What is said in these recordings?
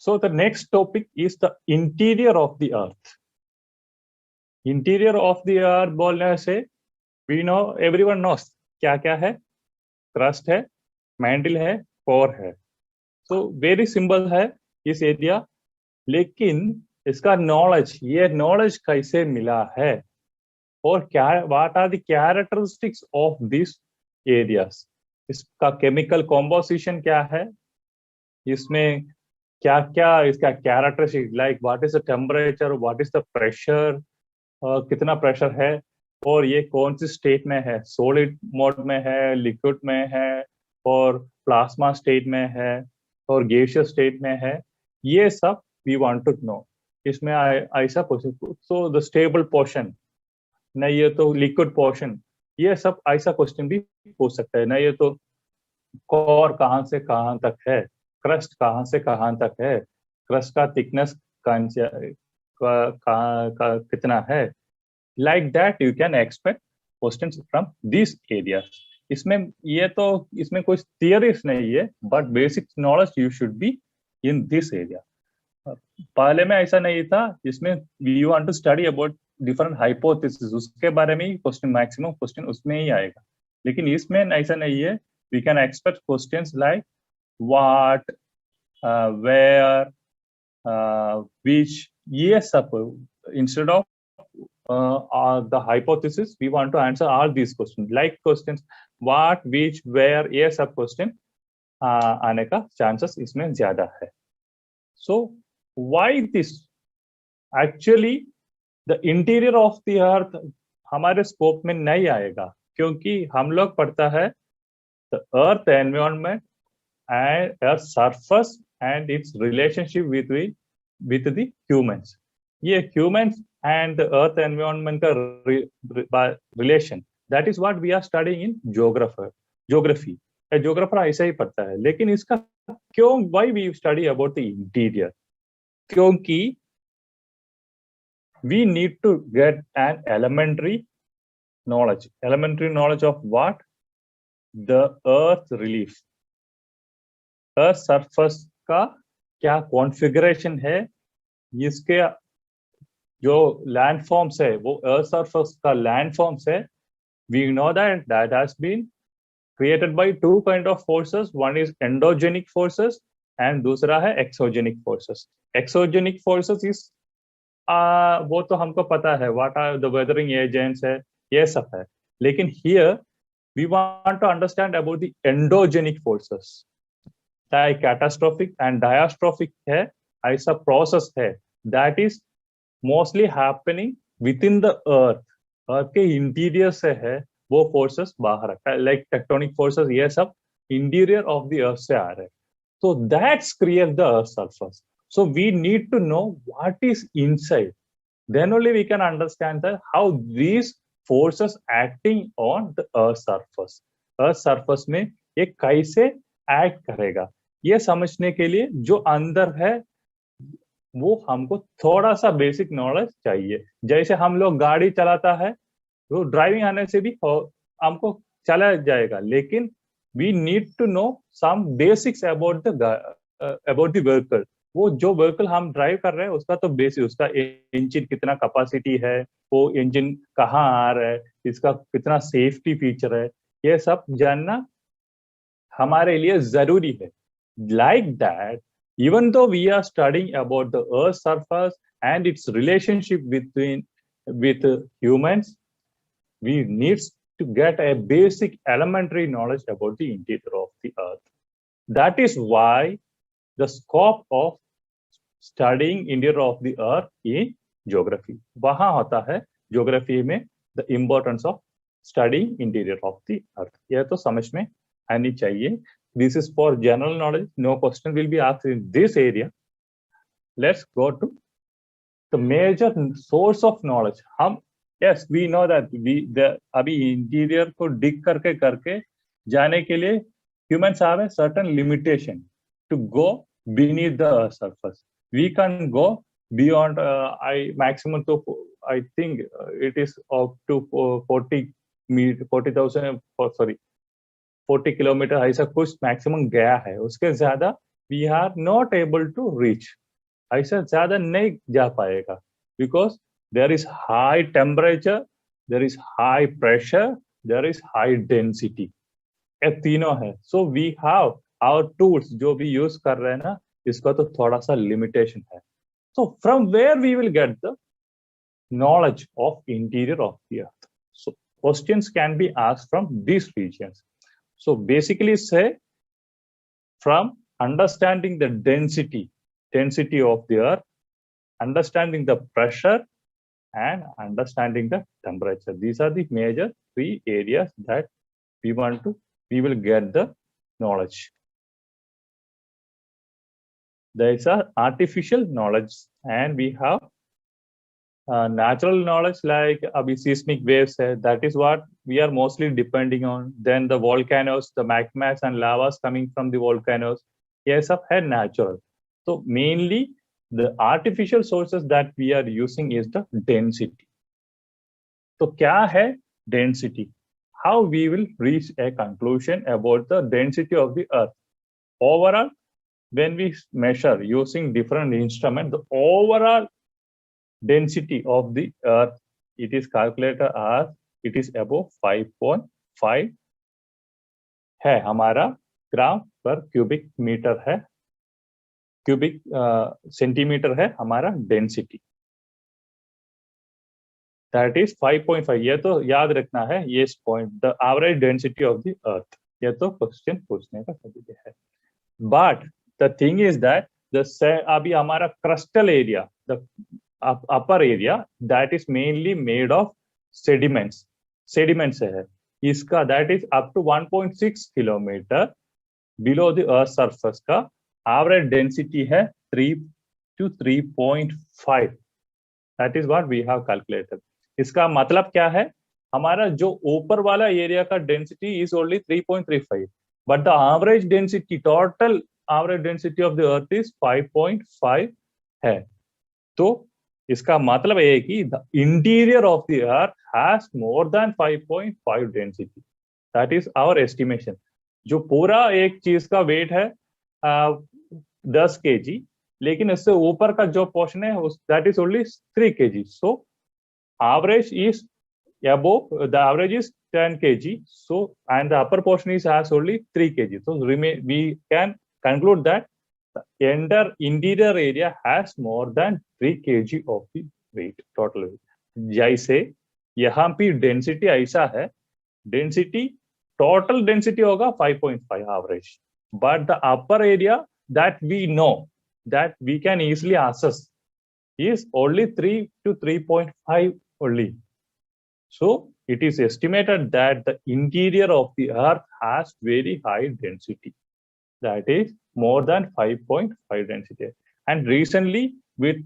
So the next topic is the interior of the earth. Interior of the earth बोलने से we know, everyone knows क्या क्या है, crust है, mantle है, core है. So very simple है इस एरिया, लेकिन इसका नॉलेज, ये नॉलेज कैसे मिला है और क्या, what are the characteristics of this areas, इसका केमिकल कॉम्पोजिशन क्या है, इसमें क्या क्या इसका characteristic, like what is the temperature, what is the pressure, कितना प्रेशर है, और ये कौन सी स्टेट में है, सॉलिड मोड में है, लिक्विड में है, और प्लाज्मा स्टेट में है, और गैसियस स्टेट में है, ये सब वी वांट टू नो. इसमें ऐसा question, so the stable portion, नहीं ये तो लिक्विड पोर्शन, ये सब ऐसा क्वेश्चन भी पूछ सकता है. नहीं ये तो कोर कहाँ से कहाँ तक है, क्रस्ट कहाँ से कहाँ तक है, क्रस्ट का थिकनेस कितना है, like that you can expect questions from this area. इसमें ये तो इसमें कोई थियरीज नहीं है, but basic knowledge you should be in this area. पहले में ऐसा नहीं था, इसमें we want to study about different hypothesis, उसके बारे में ही क्वेश्चन, मैक्सिमम क्वेश्चन उसमें ही आएगा. लेकिन इसमें ऐसा नहीं है. We can expect questions like what, where, which, ये सब. Instead of the hypothesis, we want to answer all these questions, like questions what, which, where, ये सब question आने का chances इसमें ज्यादा है. So why this? Actually the interior of the earth हमारे स्कोप में नहीं आएगा, क्योंकि हम लोग पढ़ता है the earth environment and earth surface and its relationship with the humans. ये humans and the earth environment का relation, that is what we are studying in geography. Geographer ऐसा ही पढ़ता है. लेकिन इसका क्यों, why we study about the interior? क्योंकि we need to get an elementary knowledge of what? The earth relief, earth surface का क्या configuration है, इसके जो लैंड फॉर्म्स है वो अर्थ सरफेस का लैंड फॉर्म्स है. We know that has been created by two kind of forces. One is endogenic forces and दूसरा है exogenic forces. Exogenic forces is वो तो हमको पता है, what are the weathering agents है, ये सब है. लेकिन here we want to understand about the endogenic forces. Catastrophic and diastrophic है, ऐसा प्रोसेस है that is mostly happening with in the earth. Earth के इंटीरियर से है वो फोर्सेस बाहर, लाइक टेक्टोनिक फोर्सेस, ये सब इंटीरियर ऑफ द अर्थ से आ रहे. so that's create the earth surface. So we need to know what is inside. Then only we can understand that how these forces acting on the earth surface. Earth surface में ये कैसे act करेगा, ये समझने के लिए जो अंदर है वो हमको थोड़ा सा बेसिक नॉलेज चाहिए. जैसे हम लोग गाड़ी चलाता है तो ड्राइविंग आने से भी हमको चला जाएगा, लेकिन we need to know some basics about the vehicle. वो जो व्हीकल हम ड्राइव कर रहे हैं उसका तो बेसिक, उसका इंजन कितना कैपेसिटी है, वो इंजन कहाँ आ रहा है, इसका कितना सेफ्टी फीचर है, ये सब जानना हमारे लिए जरूरी है. Like that, even though we are studying about the earth's surface and its relationship with humans, we need to get a basic elementary knowledge about the interior of the earth. That is why the scope of studying interior of the earth in geography, वहाँ होता है geography में the importance of studying interior of the earth. यह तो समझ में आनी चाहिए. This is for general knowledge. No question will be asked in this area. Let's go to the major source of knowledge. हम yes, we know that अभी interior को dig करके जाने के लिए humans have a certain limitation to go beneath the surface. We can go beyond maximum to I think it is up to 40 kilometre ऐसा कुछ maximum गया है. उसके ज्यादा we are not able to reach. ऐसा ज्यादा नहीं जा पाएगा, because there is high temperature, there is high pressure, there is high density. ये तीनों है. So we have our tools जो भी use कर रहे हैं ना, इसका तो थोड़ा सा limitation है. So from where we will get the knowledge of interior of the earth? So questions can be asked from these regions. So basically say, from understanding the density of the earth, understanding the pressure, and understanding the temperature. These are the major three areas that we will get the knowledge. There is a artificial knowledge, and we have natural knowledge like seismic waves. That is what we are mostly depending on. Then the volcanoes, the magmas and lavas coming from the volcanoes. Yes, सब है natural. So mainly the artificial sources that we are using is the density. So क्या है density? How we will reach a conclusion about the density of the earth? Overall, when we measure using different instruments, the overall density of the earth, it is calculated as it is above 5.5 है हमारा ग्राम per cubic metre है, cubic centimetre है हमारा density. That is 5.5. ये तो याद रखना है ये point, the average density of the earth. ये तो क्वेश्चन पूछने का तरीका है. But the thing is that अभी हमारा crustal area, the upper area, that is mainly made of sediments. Sediment से है इसका, that is up to 1.6 kilometre below the earth surface का एवरेज डेंसिटी है 3 to 3.5. That is what we have calculated. इसका मतलब क्या है, हमारा जो ऊपर वाला एरिया का density is only 3.35, but the average density, total average density of the earth is 5.5 है. तो इसका मतलब है कि the interior of the earth has more than 5.5 density. That is our estimation. जो पूरा एक चीज का वेट है 10 kg, लेकिन इससे ऊपर का जो पोर्शन है that is only 3 kg. So average is above, the average is 10 kg, so and the upper portion is has only 3 kg. So we can conclude that the entire interior area has more than 3 kg of the weight, total weight. जैसे यहाँ पे density ऐसा है, density total density होगा 5.5 average, but the upper area that we know, that we can easily access, is only 3 to 3.5 only. So it is estimated that the interior of the earth has very high density, that is more than 5.5 density. And recently with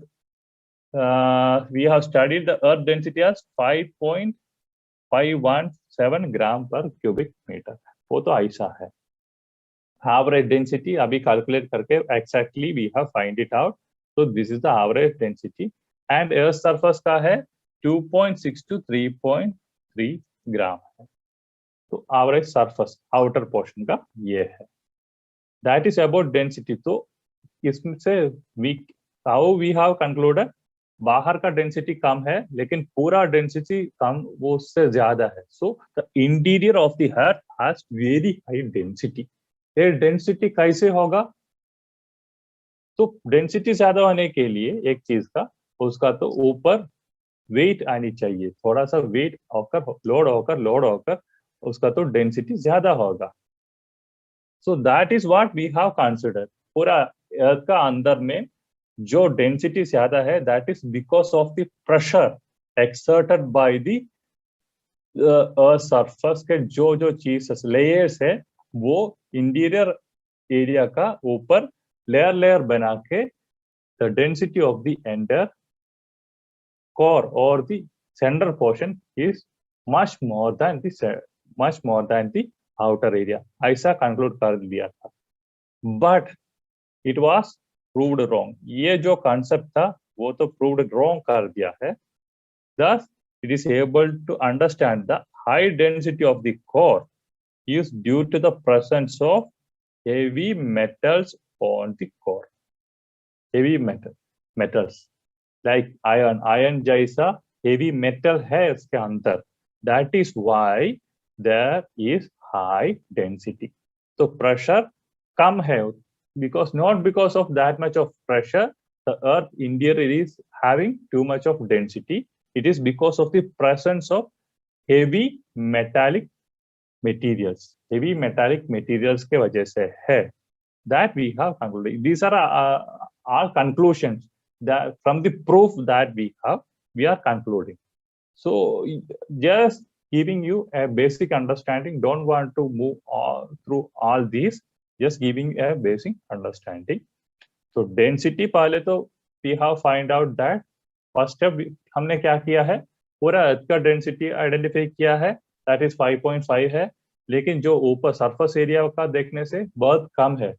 we have studied the earth density as 5.517 gram per cubic meter. वो तो ऐसा है. Average density अभी calculate करके exactly we have find it out. So this is the average density, and earth surface का है 2.6 to 3.3 ग्राम है. तो average surface outer portion का ये है. That is about density. तो इसमें से how we have concluded, बाहर का डेंसिटी कम है लेकिन पूरा डेंसिटी कम, वो उससे ज्यादा है. So the interior of the earth has very high density. ये डेंसिटी कैसे होगा? तो डेंसिटी ज्यादा होने के लिए एक चीज का, उसका तो ऊपर वेट आनी चाहिए, थोड़ा सा वेट होकर लोड होकर उसका तो डेंसिटी ज्यादा होगा. So that is what we have considered. पूरा अर्थ का अंदर में जो डेंसिटी ज्यादा है, that is because of the pressure exerted by the earth surface के जो चीज लेयर्स है, वो इंटीरियर एरिया का ऊपर लेयर बना के the density of the entire core or the center portion is much more than the outer area. ऐसा conclude कर दिया था, but it was proved wrong. ये जो concept था वो तो proved wrong कर दिया है. Thus it is able to understand the high density of the core is due to the presence of heavy metals on the core. Heavy metals like iron जैसा heavy metal है इसके अंदर. That is why there is high density. So pressure कम है because not because of that much of pressure the earth interior is having too much of density. It is because of the presence of heavy metallic materials. Heavy metallic materials के वजह से है. That we have concluded. These are our conclusions that from the proof that we have, we are concluding. So just giving you a basic understanding. Don't want to move through all these. Just giving a basic understanding. So density पहले तो we have find out that first step हमने क्या किया है, पूरा earth का density identify किया है, that is 5.5 है, लेकिन जो ऊपर सरफेस एरिया का देखने से बहुत कम है.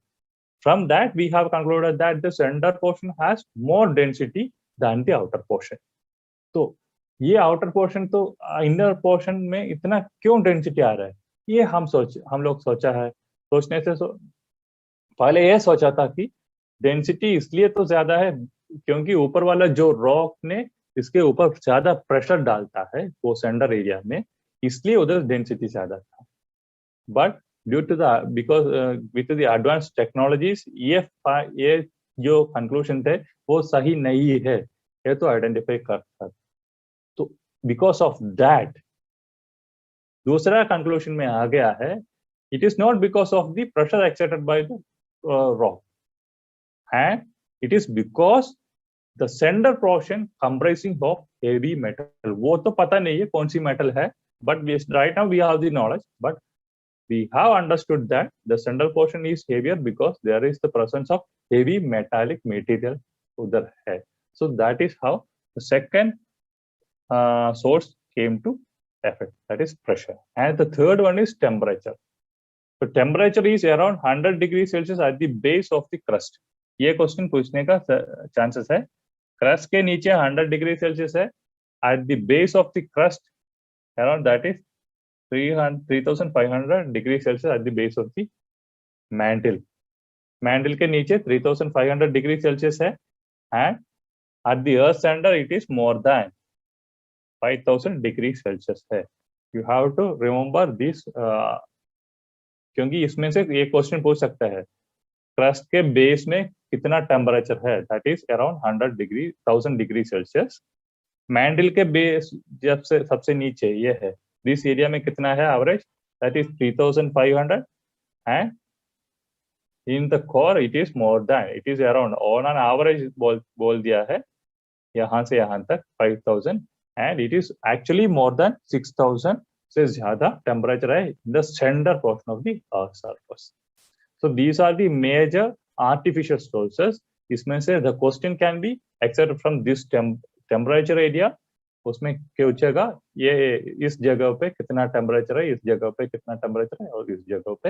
From that we have concluded that the center portion has more density than the outer portion. तो ये outer portion तो inner portion में इतना क्यों density आ रहा है, ये हम लोग सोचा है. सोचने से पहले ये सोचा था कि डेंसिटी इसलिए तो ज्यादा है क्योंकि ऊपर वाला जो रॉक ने इसके ऊपर ज्यादा प्रेशर डालता है वो सेंटर एरिया में, इसलिए उधर डेंसिटी ज्यादा था. But due to the because with the advance technologies ये जो कंक्लूजन थे वो सही नहीं है, ये तो आइडेंटिफाई कर सकते. तो बिकॉज ऑफ दैट दूसरा कंक्लूजन में आ गया है, it is not because of the pressure exerted by the rock, and it is because the center portion comprising of heavy metal. वो तो पता नहीं है कौन सी metal है, but right now we have the knowledge, but we have understood that the central portion is heavier because there is the presence of heavy metallic material उधर है. So that is how the second source came to effect, that is pressure. And the third one is temperature. So temperature is around 100 degrees Celsius at the base of the crust. ये question पूछने का chances है. Crust के नीचे 100 degree Celsius है, at the base of the crust around that is 3500 degree Celsius at the base of the mantle. Mantle के नीचे 3500 degree Celsius है, and at the earth centre it is more than 5000 degree Celsius है. You have to remember this, क्योंकि इसमें से एक question पूछ सकता है क्रस्ट के बेस में कितना टेम्परेचर है, that is around 1000 degree Celsius. Mantle के बेस जब से सबसे नीचे ये है, दिस एरिया में कितना है average, that is 3500, and in the core it is more then, it is around on an average बोल दिया है यहाँ से यहाँ तक 5000, and it is actually more than 6000 से ज्यादा टेम्परेचर है in the centre portion of the earth surface. So these are the major artificial sources. इसमें से the question can be accepted from this temperature area. उसमें पूछेगा ये इस जगह पे कितना टेम्परेचर है, इस जगह पे कितना टेम्परेचर है, और इस जगह पे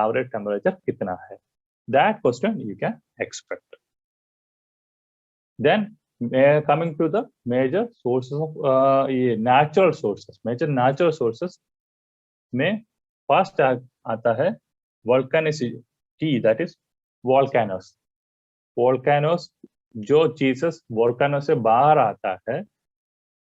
एवरेज टेम्परेचर कितना है. That question you can expect. Then coming to the major sources of natural sources. Major natural sources में first आता है volcanicity, that is volcanoes. Volcanoes जो चीजेस volcano से बाहर आता है,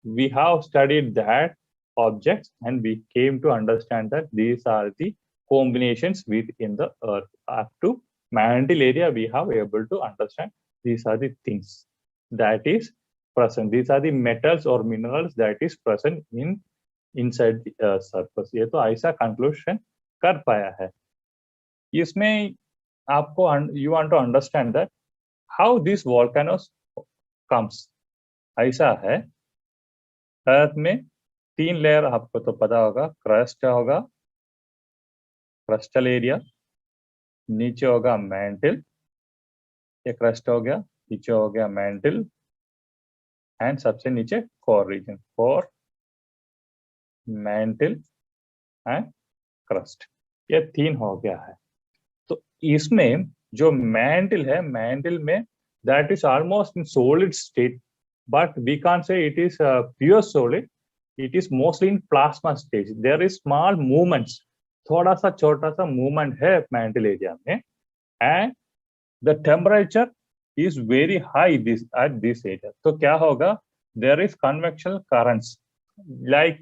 we have studied that objects and we came to understand that these are the combinations within the earth. Up to mantle area we have able to understand these are the things that is present. These are the metals or minerals that is present inside the surface. ये तो ऐसा conclusion कर पाया है. इसमें आपको you want to understand that how these volcanoes comes. ऐसा है, अर्थ में 3 लेयर आपको तो पता होगा, क्रस्ट होगा, क्रस्टल एरिया, नीचे होगा मैंटल, ये क्रस्ट हो गया, नीचे हो गया मैंटल, एंड सबसे नीचे core region, core, mantle and crust, ये 3 हो गया है. तो इसमें जो मैंटल है, मैंटल में that is almost in solid state, but we can't say it is pure solid, it is mostly in plasma stage. There is small movements, थोड़ा सा छोटा सा मूवमेंट है मैंटल एरिया में, and the temperature is very high at this area. तो क्या होगा, there is convectional currents. Like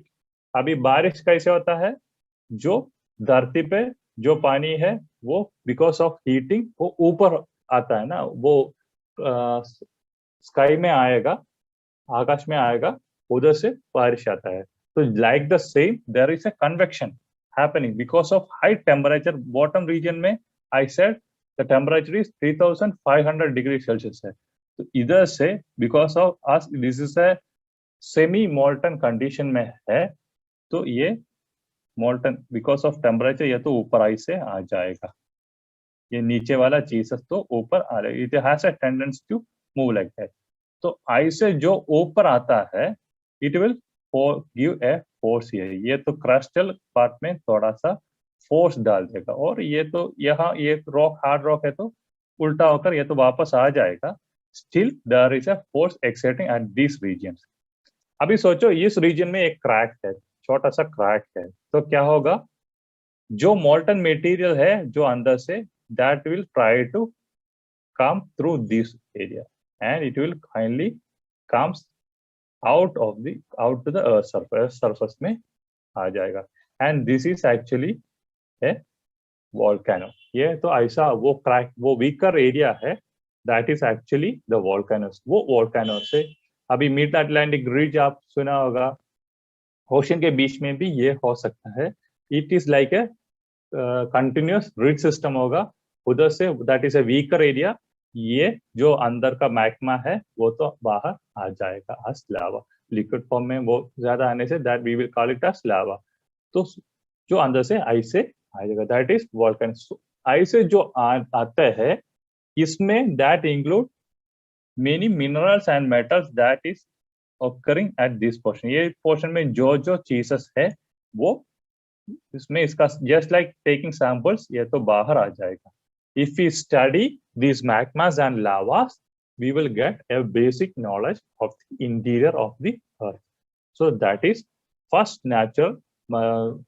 अभी बारिश कैसे होता है, जो धरती पे जो पानी है वो बिकॉज ऑफ हीटिंग वो ऊपर आता है ना, वो स्काई में आएगा, आकाश में आएगा, उधर से बारिश आता है. तो like the same there is a convection happening because of high temperature. Bottom region में I said the temperature is 3500 degree Celsius है. तो इधर से because of us this is a semi molten condition में है, तो ये मोल्टन बिकॉज ऑफ टेम्परेचर ये तो ऊपर आई से आ जाएगा, ये नीचे वाला चीज तो ऊपर आ जाएगा. It has a tendency to move like that. तो आई से जो ऊपर आता है it will give a force. ये तो क्रस्टल पार्ट में थोड़ा सा फोर्स डाल देगा, और ये तो यहाँ ये रॉक हार्ड रॉक है तो उल्टा होकर ये तो वापस आ जाएगा. Still there is a force exerting at this region. अभी सोचो इस रीजन में एक क्रैक है, छोटा सा क्रैक है, तो क्या होगा, जो मोल्टन मटेरियल है जो अंदर से that will try to come through this area and it will kindly comes out to the earth surface में आ जाएगा. and this is actually a volcano. ये तो ऐसा वो क्रैक वो वीकर एरिया है, that is actually the volcanoes. वो volcano से अभी मिड अटलांटिक रिज आप सुना होगा, ओशन के बीच में भी ये हो सकता है. It is like a continuous ridge system होगा, उधर say that is a weaker area. ये जो अंदर का मैग्मा है वो तो बाहर आ जाएगा as लावा. लिक्विड फॉर्म में वो ज्यादा आने से that we will call it as lava. तो जो अंदर से आइस से आ जाएगा दैट इज वोल्केन. आइस से जो आता है इसमें that include many minerals and metals that is occurring at this portion. ये पोर्शन में जो जो चीजेस है वो इसमें इसका जस्ट लाइक टेकिंग सैंपल्स ये तो बाहर आ जाएगा. If we study these magmas and lavas, we will get a basic knowledge of the interior of the earth. So that is first natural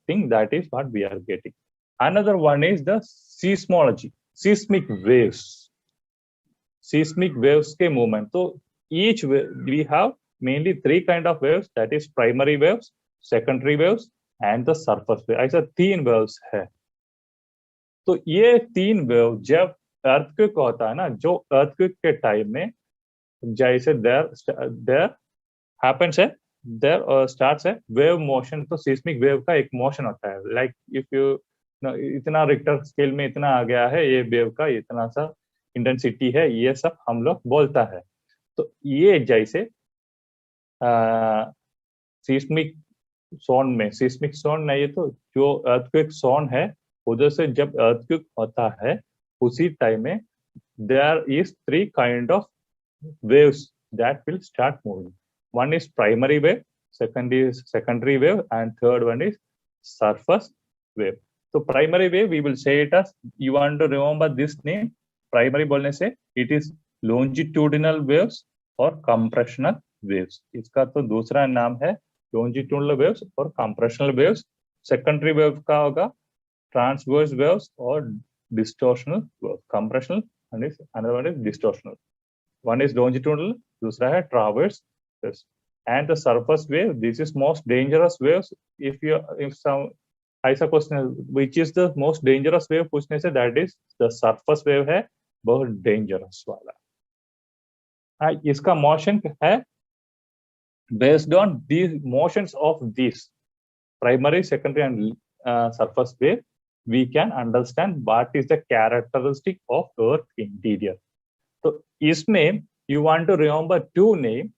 thing, that is what we are getting. Another one is the seismology, seismic waves. Seismic waves के movement. So each we have mainly three kind of waves, that is primary waves, secondary waves and the surface wave. ऐसा तीन waves है. तो ये तीन wave जब earthquake होता है ना, जो अर्थक्वेक के टाइम में जैसे देयर हैपेंस है, देयर स्टार्ट्स है वेव मोशन. तो सिस्मिक वेव का एक मोशन होता है, लाइक इफ यू इतना रिक्टर स्केल में इतना आ गया है, ये वेव का इतना सा इंटेंसिटी है, ये सब हम लोग बोलता है. तो ये जैसे सिस्मिक जोन में, सिस्मिक जोन नहीं तो जो अर्थक्वेक जोन है, उधर से जब अर्थक्वेक होता है उसी टाइम में there is three kind of waves that will start moving. One is primary wave, second is secondary wave and third one is surface wave. तो primary wave we will say it as, you want to remember this name, primary बोलने से it is longitudinal waves और compressional waves. इसका तो दूसरा नाम है longitudinal waves और कंप्रेशनल वेव्स. सेकेंडरी वेव का होगा transverse waves or distortional waves. Compressional and another one is distortional. One is longitudinal, दूसरा है transverse waves. And the surface wave, this is most dangerous waves. If some ऐसा question which is the most dangerous wave पूछने से that is the surface wave है, बहुत dangerous वाला. इसका motion है based on these motions of these primary, secondary and surface wave. We can understand what is the characteristic of Earth interior. So, इसमें you want to remember two names.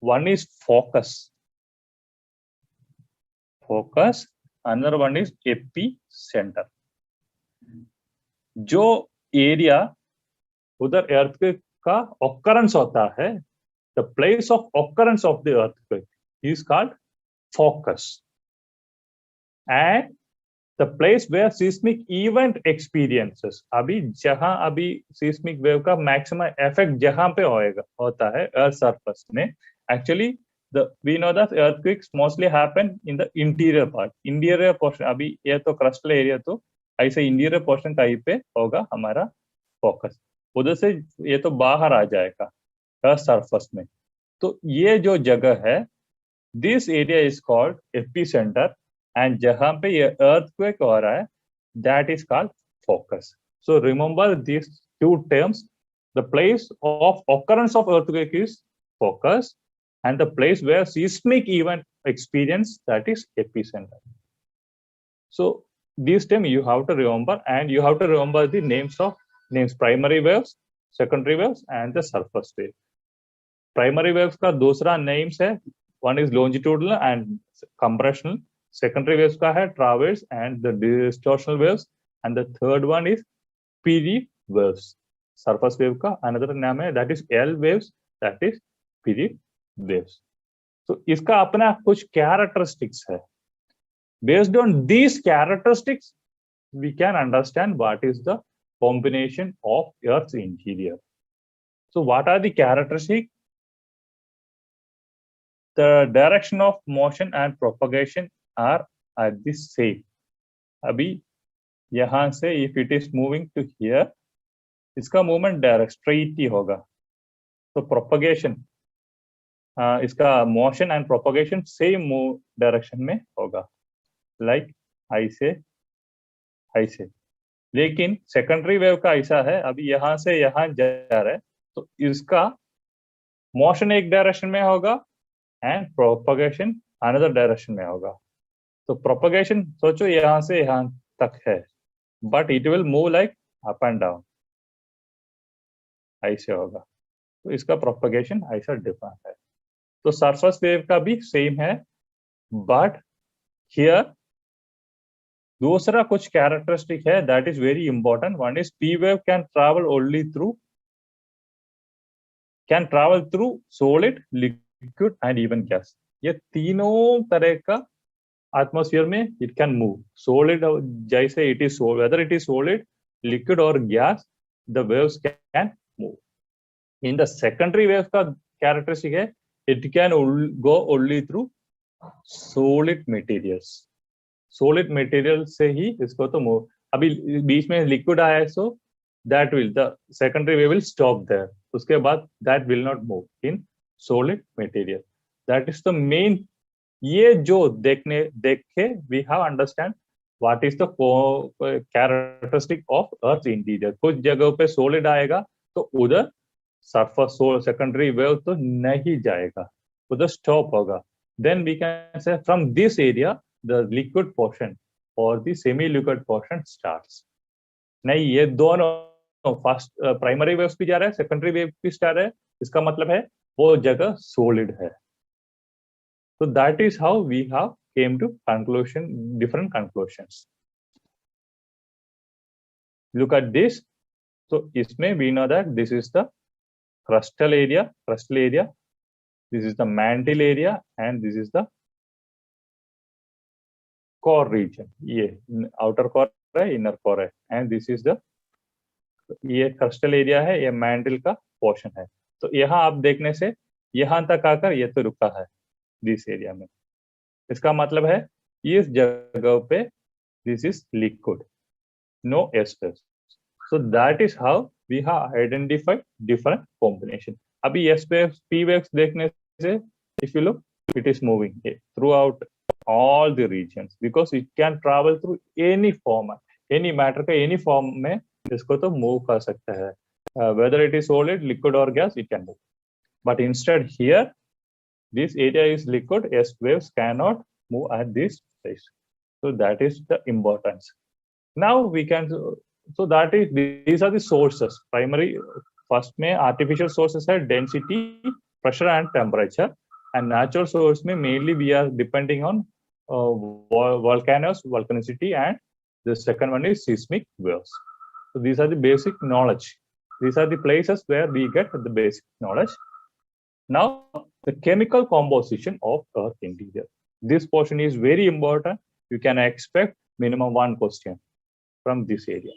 One is focus. Focus. Another one is epicenter. जो area उधर earthquake का occurrence होता है, the place of occurrence of the earthquake is called focus. And the place where seismic event experiences, अभी जहां अभी seismic wave का maximum effect जहां पे होता है earth surface में, actually we know that earthquakes mostly happen in the interior part, interior portion. अभी ये तो crustal area, तो ऐसे interior portion कहीं पे होगा हमारा focus. उधर से ये तो बाहर आ जाएगा अर्थ सरफेस में। तो ये जो जगह है, this area is called epicentre, and जहां पे ये अर्थक्वेक हो रहा है that is called focus. So remember this two terms, the place of occurrence of earthquake is focus, and the place where seismic event experience, that is epicenter. So this term you have to remember, and you have to remember the names primary waves, secondary waves and the surface wave. Primary waves का दूसरा names है, one is longitudinal and compressional, secondary waves का है traverse and the distortional waves, and the third one is PD waves. Surface wave का another नाम है, that is L waves, that is PD waves. So इसका अपना कुछ characteristics है. Based on these characteristics, we can understand what is the combination of Earth's interior. So what are the characteristics? The direction of motion and propagation are at the same. अभी यहाँ से if it is moving to here, इसका movement direct straight ही होगा. तो propagation, इसका motion and propagation same direction में होगा, like ऐसे ऐसे. लेकिन सेकेंडरी वेव का ऐसा है, अभी यहाँ से यहाँ जा रहा है तो इसका मोशन एक डायरेक्शन में होगा एंड प्रोपगेशन अनदर डायरेक्शन में होगा. तो प्रोपगेशन सोचो यहाँ से यहाँ तक है, but it will move like up and down, ऐसे होगा. तो इसका प्रोपगेशन ऐसा डिफरेंट है. तो सरफेस वेव का भी सेम है, बट हियर दूसरा कुछ कैरेक्टरिस्टिक है that is very important. One is P wave can travel through solid, liquid and even gas. ये तीनों तरह का एटमॉस्फेयर में इट कैन मूव. सॉलिड जैसे it is whether it is solid, liquid और gas, the waves can move. In the secondary wave का characteristic है it can go only through solid materials. Solid material से ही इसको तो move. अभी बीच में लिक्विड आया है, so that will the secondary wave will stop there. उसके बाद that will not move in solid material. That is the main. ये जो देख के we have understand what is the characteristic of earth interior. कुछ जगहों पे सॉलिड आएगा तो उधर सरफेस सेकेंडरी वेव तो नहीं जाएगा, उधर स्टॉप होगा. Then we can say from this area the liquid portion or the semi-liquid portion starts. नहीं, ये दोनों फर्स्ट प्राइमरी वेव्स भी जा रहा है, सेकेंडरी वेव भी स्टार्ट है. इसका मतलब है वो जगह सॉलिड है. So that is how we have came to different conclusions. Look at this. So इसमें we know that this is the crustal area, this is the mantle area, and this is the core region. ये outer core है, inner core है, and this is the, ये crustal area है, ये mantle का portion है. तो यहाँ आप देखने से यहाँ तक आकर ये तो रुका है this area में. इसका मतलब है इस जगह पे this is liquid, no S-waves. So that is how we have identified different combination. अभी S-waves, P-waves देखने से if you look, it is moving throughout all the regions because it can travel through any format, any matter का any form में इसको तो move कर सकता है. Whether it is solid, liquid or gas, it can move. But instead here, this area is liquid, S-waves cannot move at this place. So that is the importance. Now we can, so that is, these are the sources. Primary, first में artificial sources है density, pressure and temperature, and natural source में mainly we are depending on volcanoes, volcanicity, and the second one is seismic waves. So these are the basic knowledge. These are the places where we get the basic knowledge. Now the chemical composition of Earth interior. This portion is very important. You can expect minimum one question from this area.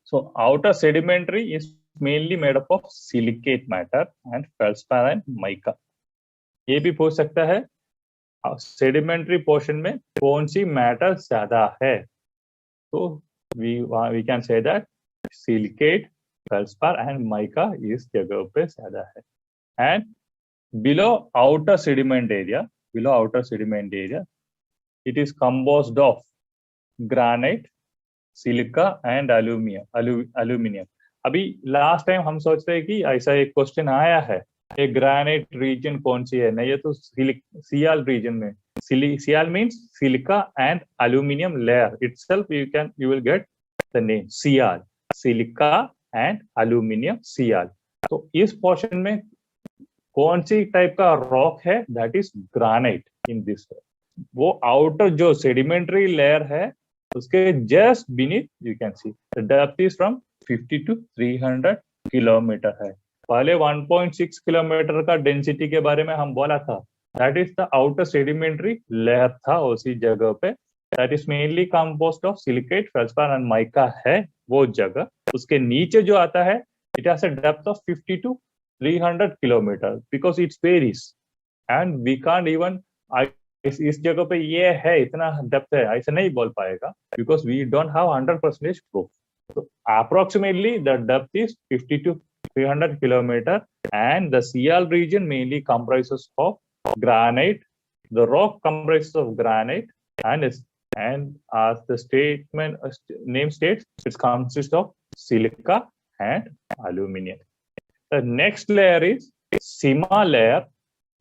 So outer sedimentary is mainly made up of silicate matter and feldspar and mica. ये भी पूछ सकता है sedimentary portion में कौन सी matter ज्यादा है. तो we can say that silicate, feldspar and mica इस जगह पे ज्यादा है. And below outer sediment area, it is composed of granite, silica and aluminium. अभी लास्ट टाइम हम सोच रहे कि ऐसा एक क्वेश्चन आया है, एक ग्रेनाइट रीजन कौन सी है. नहीं, ये तो सियाल रीजन में. Sial means silica and aluminium layer itself. You will get the name sial, silica and aluminium sial. तो इस पोर्शन में कौन सी टाइप का रॉक है, that is granite in this. वो आउटर जो सेडिमेंट्री लेयर है उसके just beneath you can see the depth is from 50 to 300 kilometre है. पहले 1.6 किलोमीटर का डेंसिटी के बारे में हम बोला था, that is the outer sedimentary layer था उसी जगह पे. That is mainly composed of silicate, feldspar and mica है वो जगह. उसके नीचे जो आता है it has a depth of 50 to 300 kilometre because it's varies and we can't even इस जगह पे ये है इतना डेप्थ है ऐसा नहीं बोल पाएगा because we don't have 100% proof. तो approximately the depth is 50 to 300 kilometer and the Sial region mainly comprises of granite. The rock comprises of granite and as the name states, it consists of silica and aluminum. The next layer is Sima layer,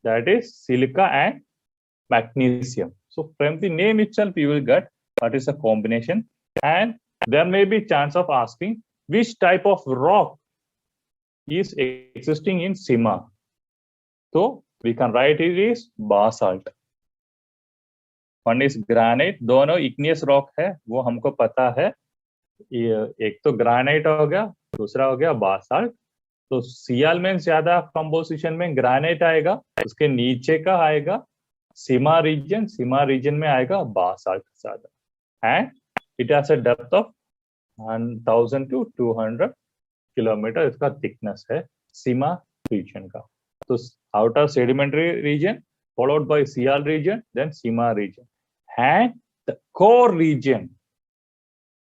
that is silica and magnesium. So from the name itself, you will get what is the combination, and there may be chance of asking which type of rock is existing in Sima. So we can write it is basalt. One is granite, दोनों igneous rock है वो हमको पता है. एक तो granite हो गया, दूसरा हो गया बासाल्ट. तो सियाल में ज्यादा कंपोजिशन में ग्रेनाइट आएगा, उसके नीचे का आएगा सीमा रीजन में आएगा बासाल्ट ज्यादा. And it has a depth of 1000 to 200 kilometre इसका थिकनेस है सीमा रीजन का. तो outer sedimentary region followed by Sial region, then Sima region. And the core region,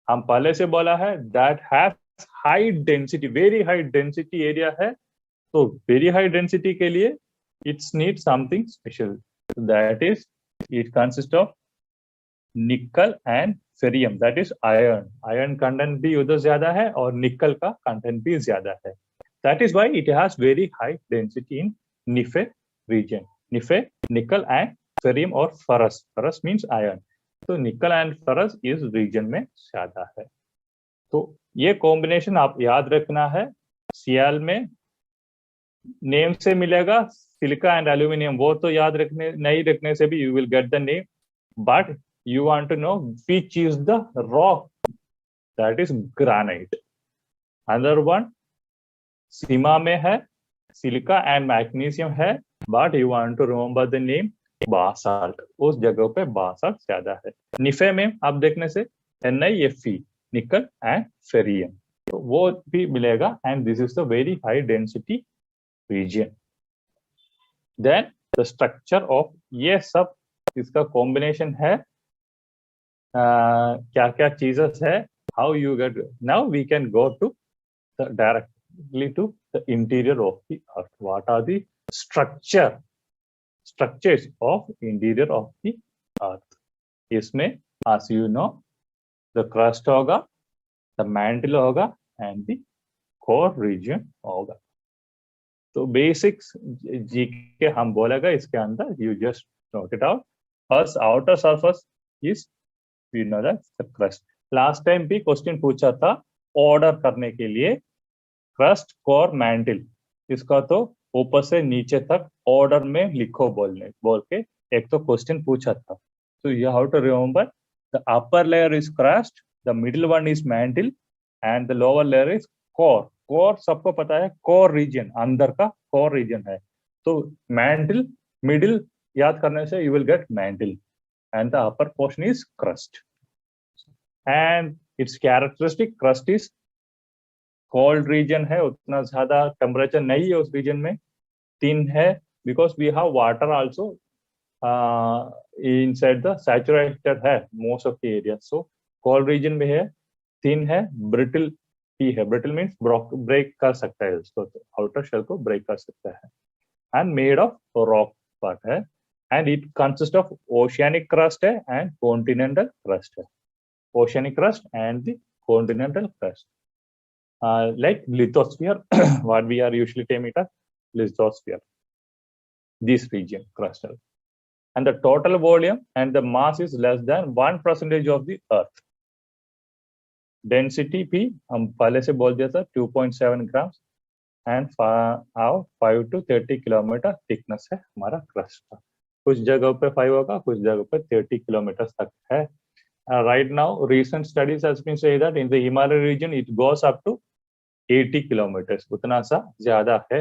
हम पहले से बोला है, that has high density, very high density area है. तो very high density के लिए it needs something special. That is, it consists of nickel and ferrium, that is iron. Iron content भी उधर ज्यादा है और निकल का content भी ज्यादा है. That is why it has very high density in Nife region. Nife, nickel and ferrium or ferrous. Ferrous means iron. तो निकल एंड फेरस इस रीजन में ज्यादा है. तो ये कॉम्बिनेशन आप याद रखना है. सियाल में नेम से मिलेगा सिलिका एंड एल्यूमिनियम, वो तो याद रखने नहीं रखने से भी you will get the name, but you want to know which is the rock, that is granite. Other one sima में है सिलिका एंड मैग्नीशियम है, but you want to remember the name basalt. उस जगह पे Basalt ज्यादा है. निफे में आप देखने से NiFe, निकल एंड फेरियम, तो वो भी मिलेगा. And this is the very high density region. Then the structure of ये सब इसका कॉम्बिनेशन है. क्या क्या चीजेस है, how you get. Now we can go to the directly to the interior of the earth. What are the structures of interior of the earth. इसमें as you know the crust होगा, the mantle होगा and the core region होगा. तो basics GK हम बोलेगा इसके अंदर, you just note it out. First outer surface is we know that the crust. Last time भी क्वेश्चन पूछा था ऑर्डर करने के लिए crust, core, mantle. इसका तो ऊपर से नीचे तक ऑर्डर में लिखो बोल के एक तो क्वेश्चन पूछा था. तो you have to remember the upper layer is crust, the middle one is mantle and the lower layer is core. Core सबको पता है, कोर रीजन अंदर का कोर रीजन है. तो मैंटल मिडिल याद करने से you will get mantle and the upper portion is crust. And it's characteristic crust is cold region है, उतना ज्यादा टेम्परेचर नहीं है उस रीजन में. थिन है because we have water also inside the saturated है most of the area. So cold region में है, थिन है, ब्रिटल पी है, ब्रिटल मीन्स ब्रेक कर सकता है उसको, आउटर शेल को ब्रेक कर सकता है, and made of rock part है, and it consist of oceanic crust है एंड कॉन्टिनेंटल क्रस्ट है, oceanic crust and the continental crust, like lithosphere what we are usually terming it as lithosphere, this region crustal, and the total volume and the mass is less than 1% of the earth. Density p हम पहले से बोल दिया था 2.7 grams and 5 to 30 kilometre thickness है हमारा crust का, कुछ जगहों पे 5 होगा, कुछ जगहों पे 30 किलोमीटर तक है. Right now recent studies has been say that in the Himalaya region it goes up to 80 kilometre, उतना सा ज्यादा है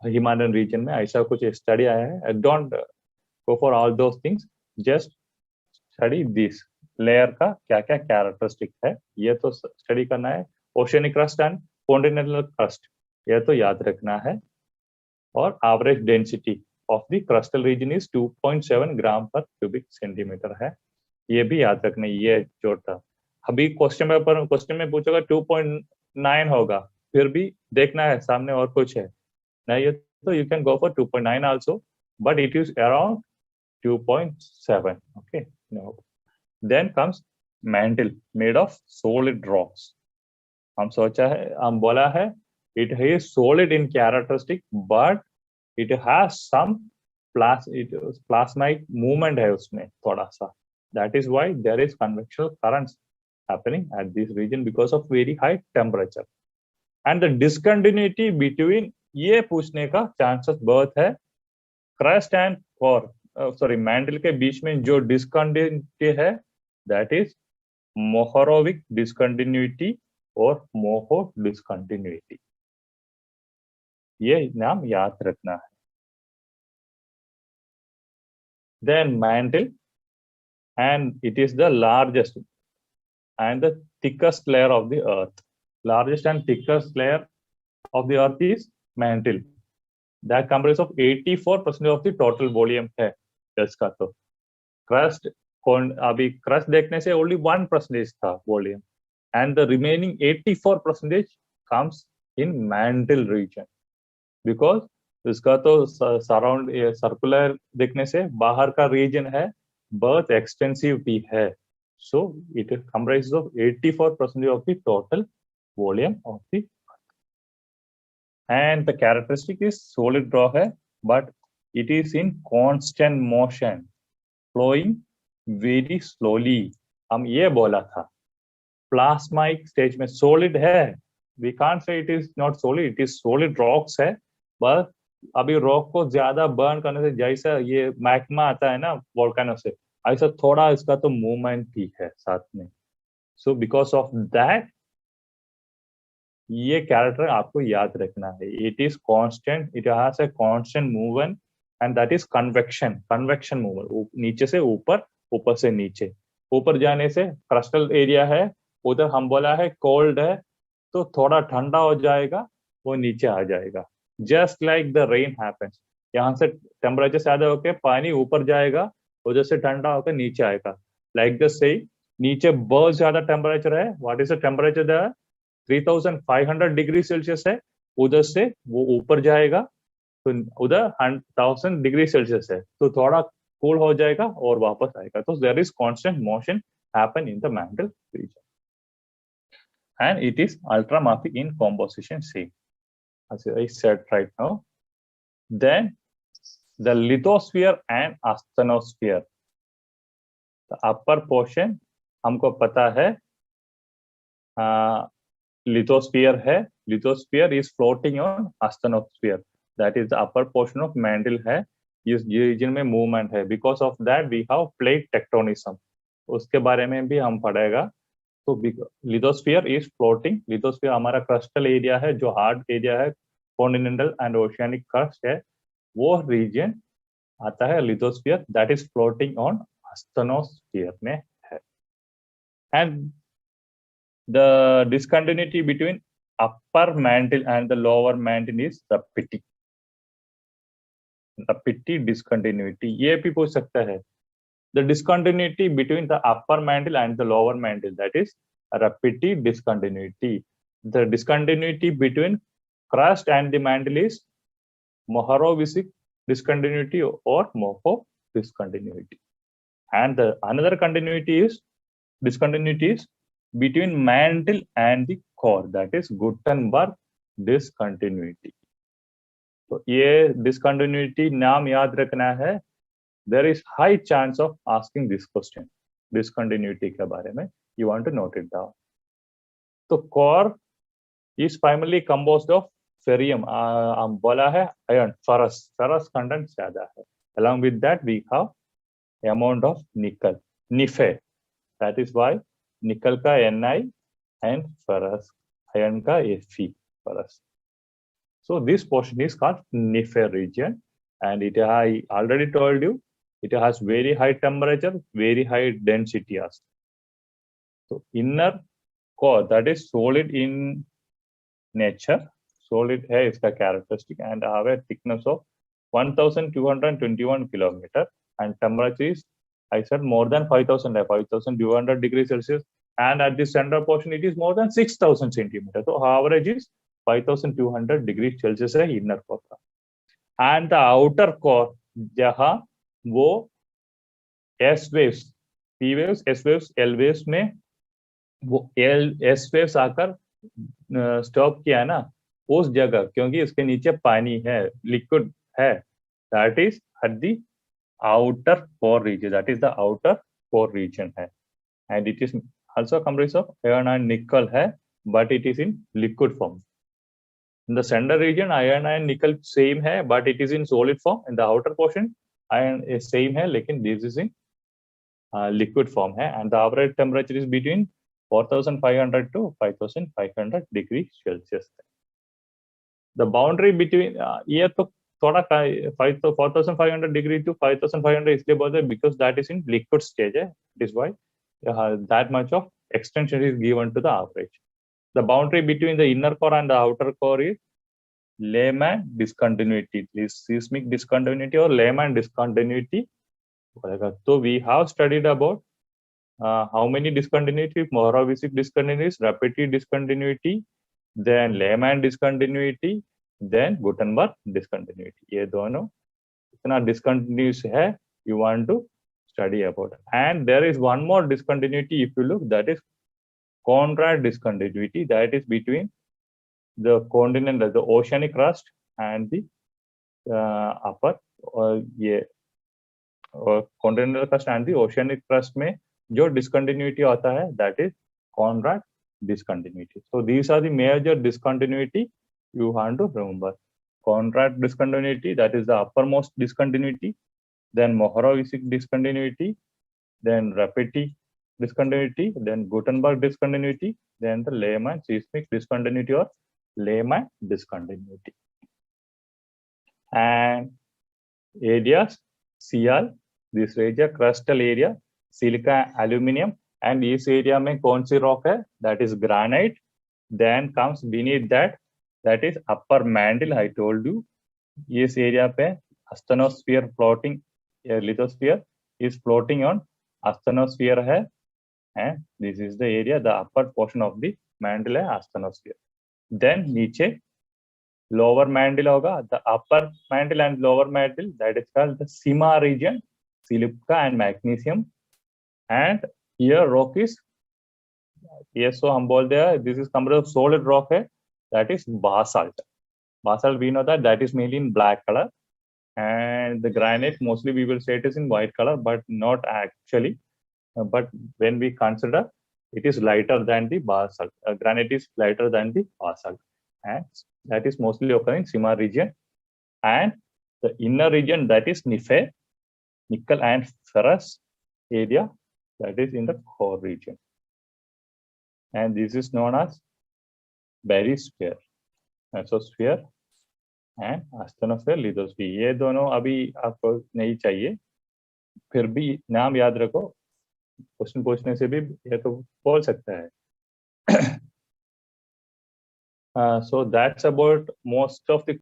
हिमालयन रीजन में, ऐसा कुछ स्टडी आया है. Don't go for all those things, just study this layer का क्या क्या कैरेक्टरिस्टिक है, ये तो स्टडी करना है. Oceanic crust and continental crust ये तो याद रखना है, और average density of the crustal region is 2.7 gram per cubic centimetre है, ये भी याद रखना. ये जो था अभी क्वेश्चन में पूछेगा 2.9 होगा, फिर भी देखना है सामने और कुछ है नहीं, ये तो you can go for 2.9 also, but it is around 2.7. Okay, no. Then comes mantle made of solid rocks. हम बोला है it is solid in characteristic, but it has some plasmaic movement है उसमें थोड़ा सा. That is why there is convectional currents happening at this region because of very high temperature. And the discontinuity between, ये पूछने का chances बहुत है, crust and mantle के बीच में जो discontinuity है, that is Mohorovic discontinuity और Moho discontinuity. ये नाम याद रखना है. Then mantle, and it is the largest and the thickest layer of the earth. Largest and thickest layer of the earth is mantle. That comprises of 84% of the total volume है इसका. तो crust, अभी crust देखने से only 1% था volume, and the remaining 84% comes in mantle region, because इसका तो surround circular देखने से बाहर का रीजन है, बहुत एक्सटेंसिव भी है, so it comprises of 84% of the total volume of the earth. And the characteristic is solid rock है, but it is in constant motion, flowing very slowly. हम ये बोला था प्लाज्माइक स्टेज में solid है, we can't say it is not solid, it is solid rocks है, but अभी rock को ज्यादा बर्न करने से जैसा ये मैग्मा आता है ना वोल्केनो से, ऐसा थोड़ा इसका तो मूवमेंट भी है साथ में. सो बिकॉज ऑफ दैट ये कैरेक्टर आपको याद रखना है. It is constant, it has a constant movement, and that is convection movement. नीचे से ऊपर, ऊपर से नीचे. ऊपर जाने से क्रस्टल एरिया है, उधर हम बोला है कोल्ड है, तो थोड़ा ठंडा हो जाएगा, वो नीचे आ जाएगा. Just like the rain happens, यहाँ से टेम्परेचर ज्यादा होकर पानी ऊपर जाएगा, उधर से ठंडा होकर नीचे आएगा. लाइक द से नीचे बहुत ज्यादा टेम्परेचर है, what is the temperature there, 3500 degree Celsius है, उधर से वो ऊपर जाएगा तो उधर 1000 डिग्री सेल्सियस है, तो थोड़ा कूल हो जाएगा और वापस आएगा. तो there is constant motion happen in the mantle region, and it is ultramafic in composition same as I said right now. Then the lithosphere and asthenosphere. The upper portion हमको पता है lithosphere है. Lithosphere is floating on asthenosphere. That is the upper portion of mantle है. इस reason में movement है. Because of that we have plate tectonism. उसके बारे में भी हम पढ़ेगा. तो लिथोस्फीयर इज फ्लोटिंग. लिथोस्फीयर हमारा क्रस्टल एरिया है, जो हार्ड एरिया है, कॉन्टिनेंटल एंड ओशियनिक क्रस्ट है, वो रीजन आता है lithosphere, that is floating on asthenosphere में है. And the discontinuity between upper mantle and the lower mantle is rapid discontinuity. ये भी पूछ सकता है. The discontinuity between the upper mantle and the lower mantle, that is rapid discontinuity. the discontinuity between crust and the mantle is Mohorovičić discontinuity or Moho discontinuity. And the another discontinuity is between mantle and the core, that is Gutenberg discontinuity. तो ये discontinuity नाम याद रखना है. There is high chance of asking this question, discontinuity के बारे में. You want to note it down. तो core is primarily composed of ferrium. बोला है iron, ferrous content ज्यादा है. Along with that we have amount of nickel, Fe. That is why nickel का Ni and ferrous iron का Fe, ferrous. So this portion is called Fe region, and I already told you it has very high temperature, very high density also. So inner core, that is solid in nature, solid है इसका characteristic, and have a thickness of 1221 kilometer, and temperature is, I said, more than 5200 degrees Celsius, and at the center portion it is more than 6000 centimeters. So average is 5200 degrees Celsius है inner core का. And the outer core जहाँ वो S waves, P waves, S waves, L waves में वो S waves आकर stop किया ना उस जगह, क्योंकि इसके नीचे पानी है, लिक्विड है, that is at the outer core region, that is the outer core region है, and it is also comprised of iron and nickel है, but it is in liquid form. In the center region iron and nickel same है, but it is in solid form. In the outer portion iron is same है, लेकिन this is in liquid form है, and the average temperature is between 4500 to 5500 degrees Celsius. The boundary between ये तो थोड़ा 4500 degree to 5500 इसलिए बोलते हैं because that is in liquid stage है. That is why that much of extension is given to the average. The boundary between the inner core and the outer core is Lehman discontinuity, seismic discontinuity or Lehman discontinuity. So we have studied about how many discontinuity, Mohorovičić discontinuity, Rapeti discontinuity, then Lehman discontinuity, then Gutenberg discontinuity. ये दोनों इतना discontinuous है, you want to study about it. And there is one more discontinuity if you look, that is Conrad discontinuity, that is between the continent, the oceanic crust and the upper continental crust and the oceanic crust में जो discontinuity आता है, that is Conrad discontinuity. So these are the major discontinuity you want to remember. Conrad discontinuity, that is the uppermost discontinuity, then Mohorovičić discontinuity, then Rapeti discontinuity, then Gutenberg discontinuity, then the Lehman seismic discontinuity or Lehman discontinuity. And areas, Cl, this area, crustal area, silica, aluminium, and इस area में कौन सी rock है? That is granite. Then comes beneath that, that is upper mantle. I told you, इस area पे asthenosphere floating, lithosphere is floating on asthenosphere है, and this is the area, the upper portion of the mantle है asthenosphere. Then नीचे lower mantle होगा, the upper mantle and lower mantle, that is called the Sima region, silica and magnesium, and here rock is, yes, so हम बोलते हैं this is composed of solid rock है, that is basalt. Basalt we know that is mainly in black color, and the granite mostly we will say it is in white color, but not actually. But when we consider, it is lighter than the basalt. Granite is lighter than the basalt, and that is mostly occurring in Sima region. And the inner region, that is Fe, nickel and ferrous area, that is in the core region. And this is known as barysphere, mesosphere and asthenosphere, lithosphere. ये दोनों अभी आपको नहीं चाहिए, फिर भी नाम याद रखो, क्वेश्चन पूछने से भी ये तो बोल सकता है. So that's about most of the